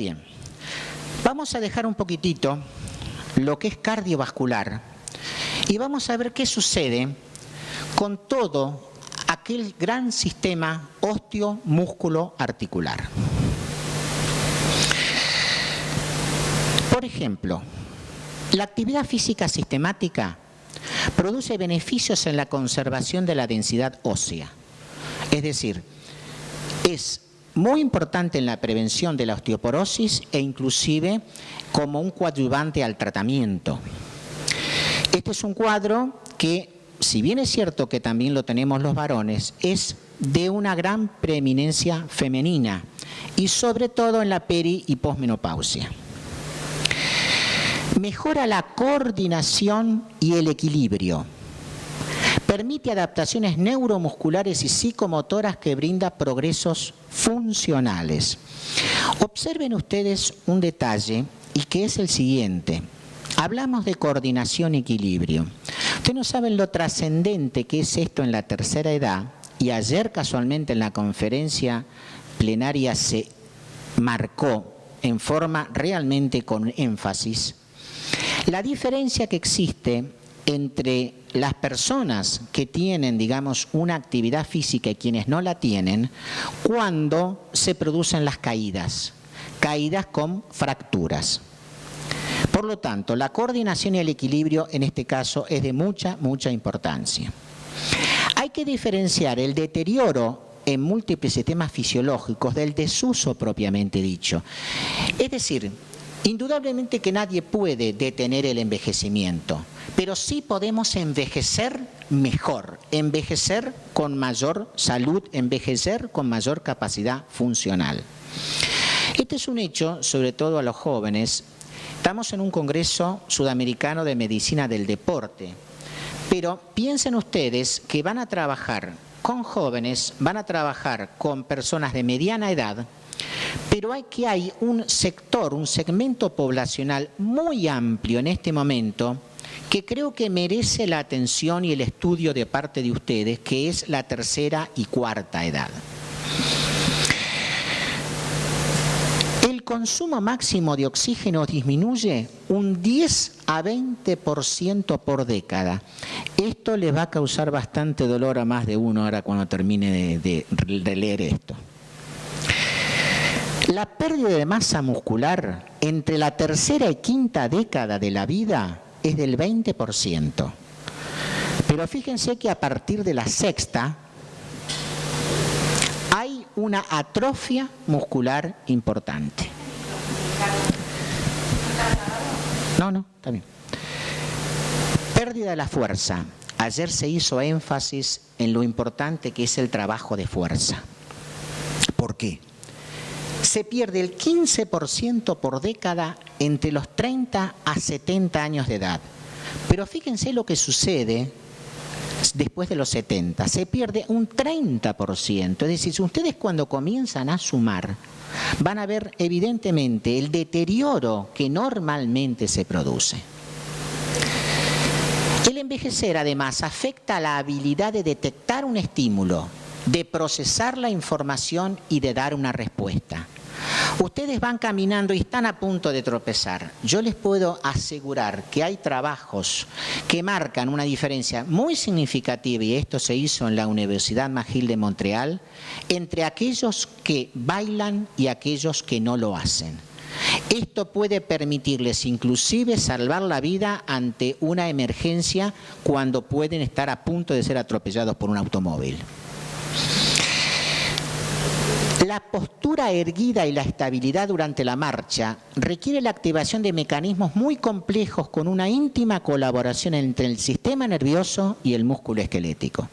bien, vamos a dejar un poquitito lo que es cardiovascular y vamos a ver qué sucede con todo aquel gran sistema osteo-músculo-articular. Por ejemplo, la actividad física sistemática produce beneficios en la conservación de la densidad ósea. Es decir, es muy importante en la prevención de la osteoporosis e inclusive como un coadyuvante al tratamiento. Este es un cuadro que, si bien es cierto que también lo tenemos los varones, es de una gran preeminencia femenina y sobre todo en la peri y posmenopausia. Mejora la coordinación y el equilibrio. Permite adaptaciones neuromusculares y psicomotoras que brinda progresos funcionales. Observen ustedes un detalle y que es el siguiente. Hablamos de coordinación y equilibrio. Ustedes no saben lo trascendente que es esto en la tercera edad, y ayer casualmente en la conferencia plenaria se marcó en forma realmente con énfasis la diferencia que existe entre las personas que tienen, digamos, una actividad física y quienes no la tienen, cuando se producen las caídas con fracturas. Por lo tanto, la coordinación y el equilibrio en este caso es de mucha importancia. Hay que diferenciar el deterioro en múltiples sistemas fisiológicos del desuso propiamente dicho. Es decir, indudablemente que nadie puede detener el envejecimiento, pero sí podemos envejecer mejor, envejecer con mayor salud, envejecer con mayor capacidad funcional. Este es un hecho, sobre todo a los jóvenes. Estamos en un congreso sudamericano de medicina del deporte, pero piensen ustedes que van a trabajar con jóvenes, van a trabajar con personas de mediana edad, pero hay un sector, un segmento poblacional muy amplio en este momento que creo que merece la atención y el estudio de parte de ustedes, que es la tercera y cuarta edad. El consumo máximo de oxígeno disminuye un 10 a 20% por década. Esto les va a causar bastante dolor a más de uno ahora cuando termine de leer esto. La pérdida de masa muscular entre la tercera y quinta década de la vida es del 20%. Pero fíjense que a partir de la sexta hay una atrofia muscular importante. No, está bien. Pérdida de la fuerza. Ayer se hizo énfasis en lo importante que es el trabajo de fuerza. ¿Por qué? Se pierde el 15% por década entre los 30 a 70 años de edad. Pero fíjense lo que sucede después de los 70. Se pierde un 30%. Es decir, si ustedes cuando comienzan a sumar, van a ver evidentemente el deterioro que normalmente se produce. El envejecer además afecta la habilidad de detectar un estímulo, de procesar la información y de dar una respuesta. Ustedes van caminando y están a punto de tropezar. Yo les puedo asegurar que hay trabajos que marcan una diferencia muy significativa, y esto se hizo en la Universidad McGill de Montreal, entre aquellos que bailan y aquellos que no lo hacen. Esto puede permitirles inclusive salvar la vida ante una emergencia cuando pueden estar a punto de ser atropellados por un automóvil. La postura erguida y la estabilidad durante la marcha requiere la activación de mecanismos muy complejos con una íntima colaboración entre el sistema nervioso y el músculo esquelético.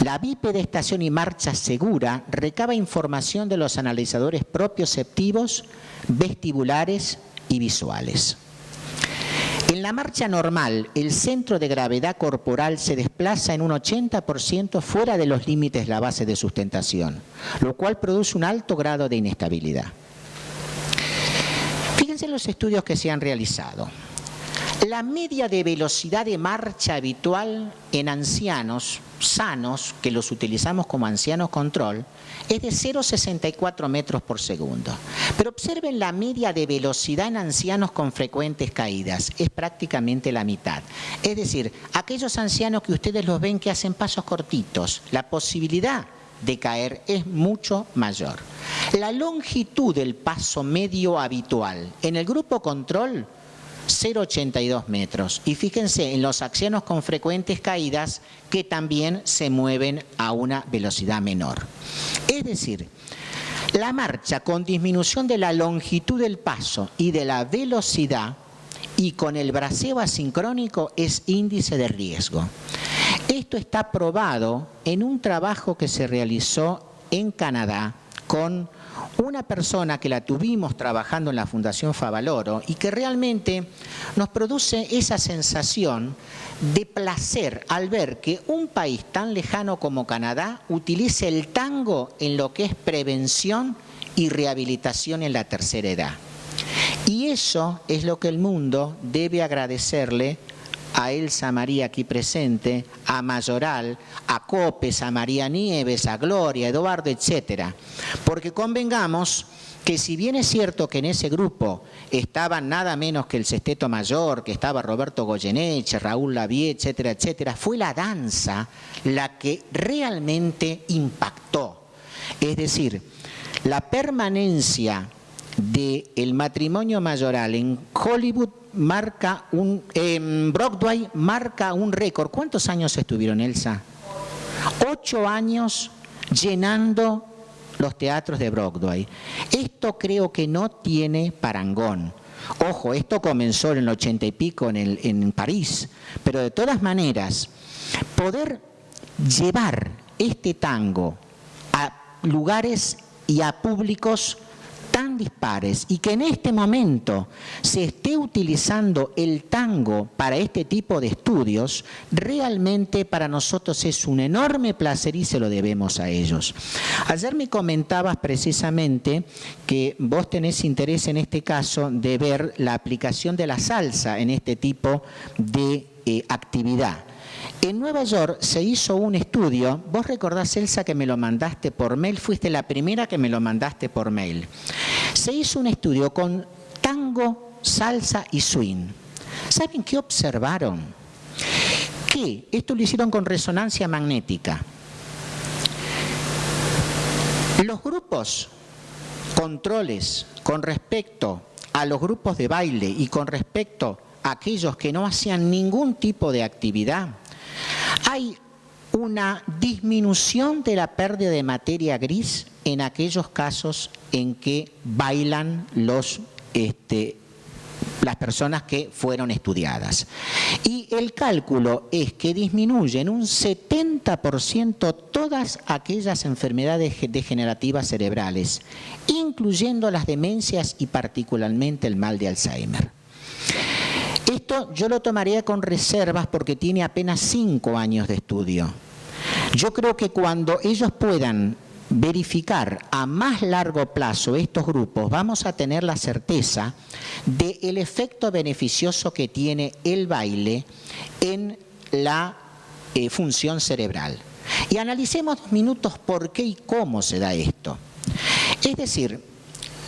La bipedestación y marcha segura recaba información de los analizadores propioceptivos, vestibulares y visuales. En la marcha normal, el centro de gravedad corporal se desplaza en un 80% fuera de los límites de la base de sustentación, lo cual produce un alto grado de inestabilidad. Fíjense en los estudios que se han realizado. La media de velocidad de marcha habitual en ancianos sanos, que los utilizamos como ancianos control, es de 0,64 metros por segundo. Pero observen la media de velocidad en ancianos con frecuentes caídas, es prácticamente la mitad. Es decir, aquellos ancianos que ustedes los ven que hacen pasos cortitos, la posibilidad de caer es mucho mayor. La longitud del paso medio habitual en el grupo control, 0,82 metros. Y fíjense en los ancianos con frecuentes caídas que también se mueven a una velocidad menor. Es decir, la marcha con disminución de la longitud del paso y de la velocidad y con el braceo asincrónico es índice de riesgo. Esto está probado en un trabajo que se realizó en Canadá con una persona que la tuvimos trabajando en la Fundación Favaloro y que realmente nos produce esa sensación de placer al ver que un país tan lejano como Canadá utilice el tango en lo que es prevención y rehabilitación en la tercera edad. Y eso es lo que el mundo debe agradecerle a Elsa María aquí presente, a Mayoral, a Copes, a María Nieves, a Gloria, a Eduardo, etcétera. Porque convengamos que si bien es cierto que en ese grupo estaban nada menos que el Sexteto Mayor, que estaba Roberto Goyeneche, Raúl Lavie, etcétera, etcétera, fue la danza la que realmente impactó. Es decir, la permanencia del matrimonio mayoral en Hollywood marca en Broadway marca un récord. ¿Cuántos años estuvieron, Elsa? 8 años llenando los teatros de Broadway. Esto creo que no tiene parangón. Ojo, esto comenzó en el 80 y pico en París, pero de todas maneras, poder llevar este tango a lugares y a públicos tan dispares y que en este momento se esté utilizando el tango para este tipo de estudios, realmente para nosotros es un enorme placer y se lo debemos a ellos. Ayer me comentabas precisamente que vos tenés interés en este caso de ver la aplicación de la salsa en este tipo de actividad. En Nueva York se hizo un estudio, vos recordás, Elsa, que me lo mandaste por mail, fuiste la primera que me lo mandaste por mail. Se hizo un estudio con tango, salsa y swing. ¿Saben qué observaron? Que esto lo hicieron con resonancia magnética. Los grupos controles con respecto a los grupos de baile y con respecto a aquellos que no hacían ningún tipo de actividad, hay una disminución de la pérdida de materia gris en aquellos casos en que bailan las personas que fueron estudiadas. Y el cálculo es que disminuyen un 70% todas aquellas enfermedades degenerativas cerebrales, incluyendo las demencias y particularmente el mal de Alzheimer. Esto yo lo tomaría con reservas porque tiene apenas 5 años de estudio. Yo creo que cuando ellos puedan verificar a más largo plazo estos grupos, vamos a tener la certeza del efecto beneficioso que tiene el baile en la función cerebral. Y analicemos 2 minutos por qué y cómo se da esto. Es decir,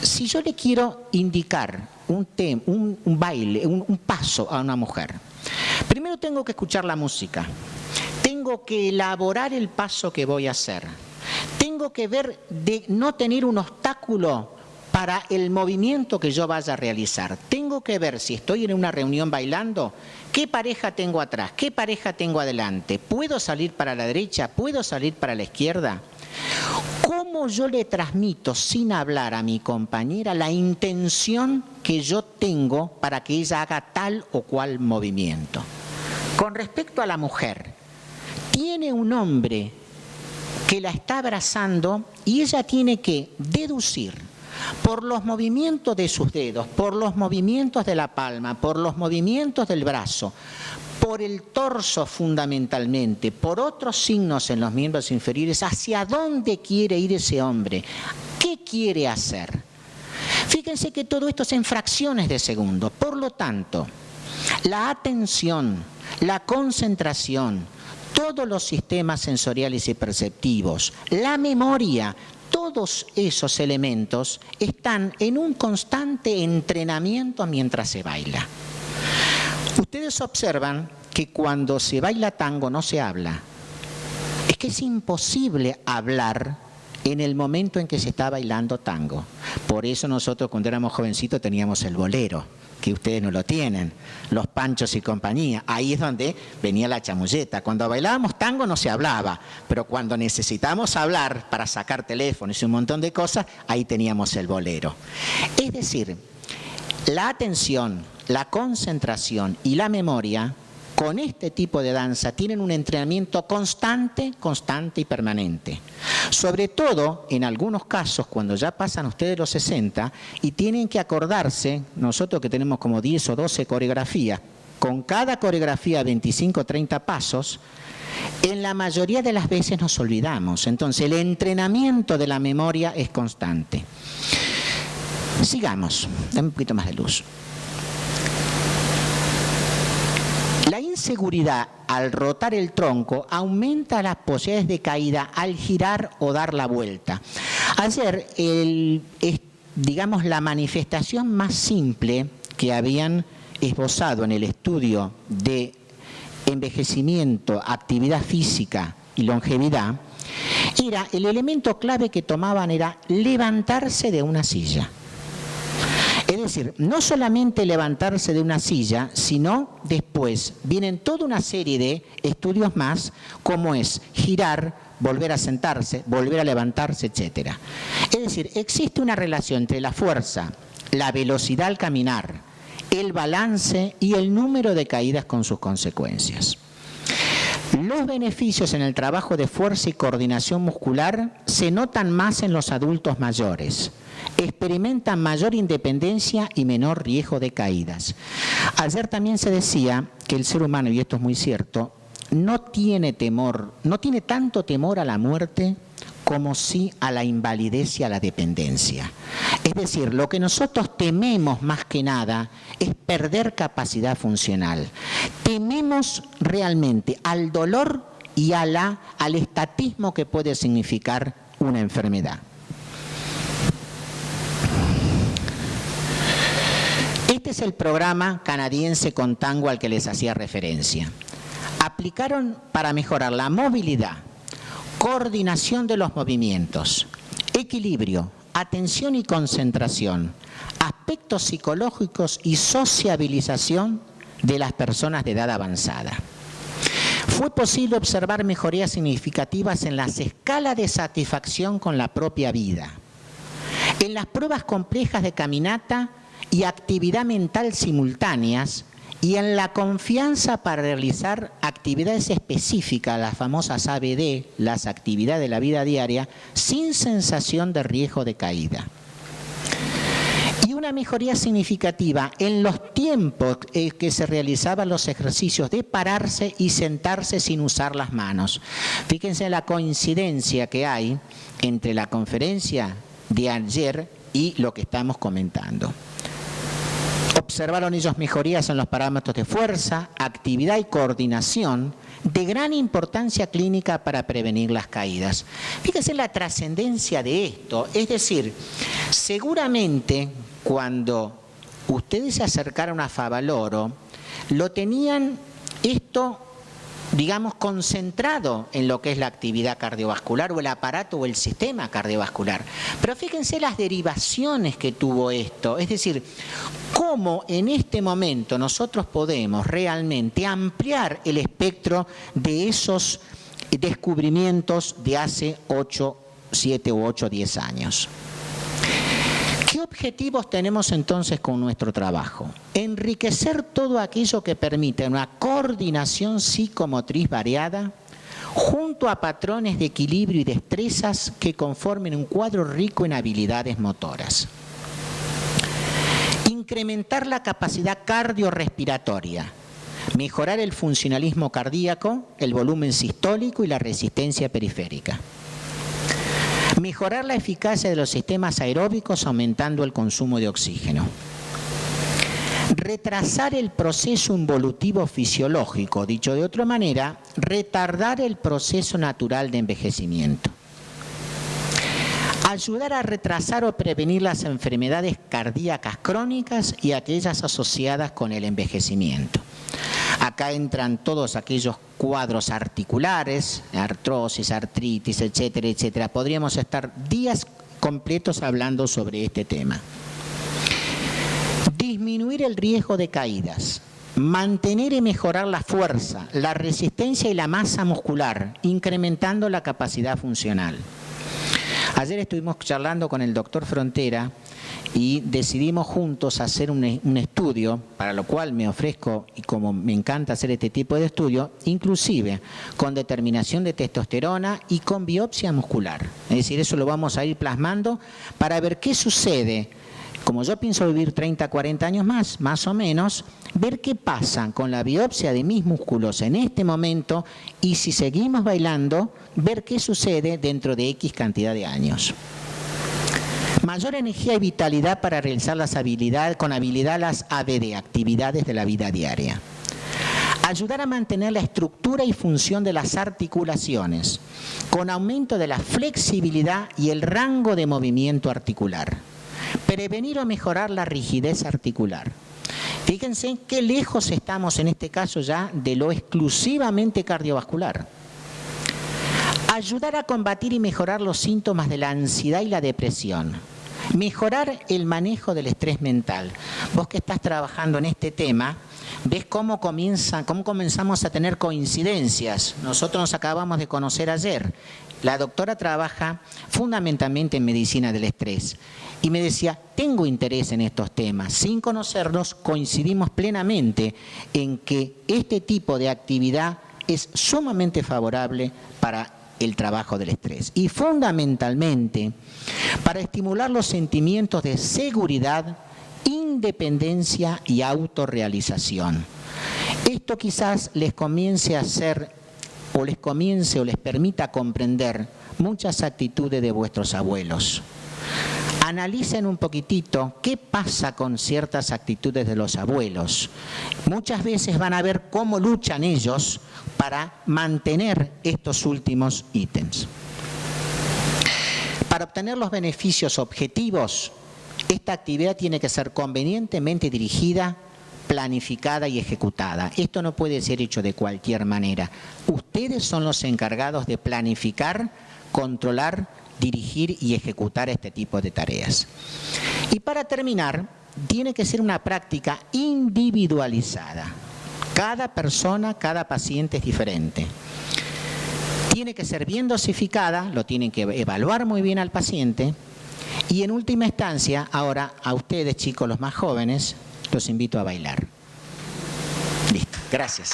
si yo le quiero indicar un baile, un paso a una mujer, primero tengo que escuchar la música, tengo que elaborar el paso que voy a hacer, tengo que ver de no tener un obstáculo para el movimiento que yo vaya a realizar, tengo que ver si estoy en una reunión bailando, qué pareja tengo atrás, qué pareja tengo adelante, puedo salir para la derecha, puedo salir para la izquierda. ¿Cómo yo le transmito sin hablar a mi compañera la intención que yo tengo para que ella haga tal o cual movimiento? Con respecto a la mujer, tiene un hombre que la está abrazando y ella tiene que deducir por los movimientos de sus dedos, por los movimientos de la palma, por los movimientos del brazo, por el torso fundamentalmente, por otros signos en los miembros inferiores, hacia dónde quiere ir ese hombre, qué quiere hacer. Fíjense que todo esto es en fracciones de segundo, por lo tanto, la atención, la concentración, todos los sistemas sensoriales y perceptivos, la memoria, todos esos elementos están en un constante entrenamiento mientras se baila. Ustedes observan que cuando se baila tango no se habla. Es que es imposible hablar en el momento en que se está bailando tango. Por eso nosotros cuando éramos jovencitos teníamos el bolero, que ustedes no lo tienen, los Panchos y compañía. Ahí es donde venía la chamulleta. Cuando bailábamos tango no se hablaba, pero cuando necesitamos hablar para sacar teléfonos y un montón de cosas, ahí teníamos el bolero. Es decir, la atención, la concentración y la memoria con este tipo de danza tienen un entrenamiento constante y permanente. Sobre todo, en algunos casos, cuando ya pasan ustedes los 60 y tienen que acordarse, nosotros que tenemos como 10 o 12 coreografías, con cada coreografía 25 o 30 pasos, en la mayoría de las veces nos olvidamos. Entonces, el entrenamiento de la memoria es constante. Sigamos, dame un poquito más de luz. La inseguridad al rotar el tronco aumenta las posibilidades de caída al girar o dar la vuelta. Ayer, digamos, la manifestación más simple que habían esbozado en el estudio de envejecimiento, actividad física y longevidad, era el elemento clave que tomaban era levantarse de una silla. Es decir, no solamente levantarse de una silla, sino después vienen toda una serie de estudios más, como es girar, volver a sentarse, volver a levantarse, etc. Es decir, existe una relación entre la fuerza, la velocidad al caminar, el balance y el número de caídas con sus consecuencias. Los beneficios en el trabajo de fuerza y coordinación muscular se notan más en los adultos mayores. Experimentan mayor independencia y menor riesgo de caídas. Ayer también se decía que el ser humano, y esto es muy cierto, no tiene tanto temor a la muerte como sí a la invalidez y a la dependencia. Es decir, lo que nosotros tememos más que nada es perder capacidad funcional. Tememos realmente al dolor y al estatismo que puede significar una enfermedad. Este es el programa canadiense con tango al que les hacía referencia. Aplicaron para mejorar la movilidad, coordinación de los movimientos, equilibrio, atención y concentración, aspectos psicológicos y sociabilización de las personas de edad avanzada. Fue posible observar mejorías significativas en las escalas de satisfacción con la propia vida, en las pruebas complejas de caminata y actividad mental simultáneas, y en la confianza para realizar actividades específicas, las famosas ABD, las actividades de la vida diaria, sin sensación de riesgo de caída. Y una mejoría significativa en los tiempos que se realizaban los ejercicios de pararse y sentarse sin usar las manos. Fíjense la coincidencia que hay entre la conferencia de ayer y lo que estamos comentando. Observaron ellos mejorías en los parámetros de fuerza, actividad y coordinación de gran importancia clínica para prevenir las caídas. Fíjense la trascendencia de esto, es decir, seguramente cuando ustedes se acercaron a Favaloro, lo tenían esto, digamos, concentrado en lo que es la actividad cardiovascular o el aparato o el sistema cardiovascular. Pero fíjense las derivaciones que tuvo esto, es decir, cómo en este momento nosotros podemos realmente ampliar el espectro de esos descubrimientos de hace 7 u 8, 10 años. ¿Qué objetivos tenemos entonces con nuestro trabajo? Enriquecer todo aquello que permite una coordinación psicomotriz variada junto a patrones de equilibrio y destrezas que conformen un cuadro rico en habilidades motoras. Incrementar la capacidad cardiorrespiratoria, mejorar el funcionalismo cardíaco, el volumen sistólico y la resistencia periférica. Mejorar la eficacia de los sistemas aeróbicos aumentando el consumo de oxígeno. retrasar el proceso involutivo fisiológico, dicho de otra manera, retardar el proceso natural de envejecimiento. Ayudar a retrasar o prevenir las enfermedades cardíacas crónicas y aquellas asociadas con el envejecimiento. Acá entran todos aquellos cuadros articulares, artrosis, artritis, etcétera, etcétera. Podríamos estar días completos hablando sobre este tema. Disminuir el riesgo de caídas. Mantener y mejorar la fuerza, la resistencia y la masa muscular, incrementando la capacidad funcional. Ayer estuvimos charlando con el doctor Frontera y decidimos juntos hacer un estudio, para lo cual me ofrezco, y como me encanta hacer este tipo de estudio, inclusive con determinación de testosterona y con biopsia muscular. Es decir, eso lo vamos a ir plasmando para ver qué sucede. Como yo pienso vivir 30, 40 años más o menos, ver qué pasa con la biopsia de mis músculos en este momento y si seguimos bailando, ver qué sucede dentro de X cantidad de años. Mayor energía y vitalidad para realizar las con habilidad las ABD, actividades de la vida diaria. Ayudar a mantener la estructura y función de las articulaciones, con aumento de la flexibilidad y el rango de movimiento articular. Prevenir o mejorar la rigidez articular. Fíjense qué lejos estamos en este caso ya de lo exclusivamente cardiovascular. Ayudar a combatir y mejorar los síntomas de la ansiedad y la depresión. Mejorar el manejo del estrés mental. Vos que estás trabajando en este tema, ves cómo comenzamos a tener coincidencias. Nosotros nos acabamos de conocer ayer. La doctora trabaja fundamentalmente en medicina del estrés. Y me decía, tengo interés en estos temas. Sin conocerlos, coincidimos plenamente en que este tipo de actividad es sumamente favorable para el trabajo del estrés. Y fundamentalmente, para estimular los sentimientos de seguridad, independencia y autorrealización. Esto quizás les comience a hacer, o les permita comprender muchas actitudes de vuestros abuelos. Analicen un poquitito qué pasa con ciertas actitudes de los abuelos. Muchas veces van a ver cómo luchan ellos para mantener estos últimos ítems. Para obtener los beneficios objetivos, esta actividad tiene que ser convenientemente dirigida, planificada y ejecutada. Esto no puede ser hecho de cualquier manera. Ustedes son los encargados de planificar, controlar, dirigir y ejecutar este tipo de tareas. Y para terminar, tiene que ser una práctica individualizada. Cada persona, cada paciente es diferente. Tiene que ser bien dosificada, lo tienen que evaluar muy bien al paciente y en última instancia, ahora a ustedes chicos, los más jóvenes, los invito a bailar. Listo, gracias.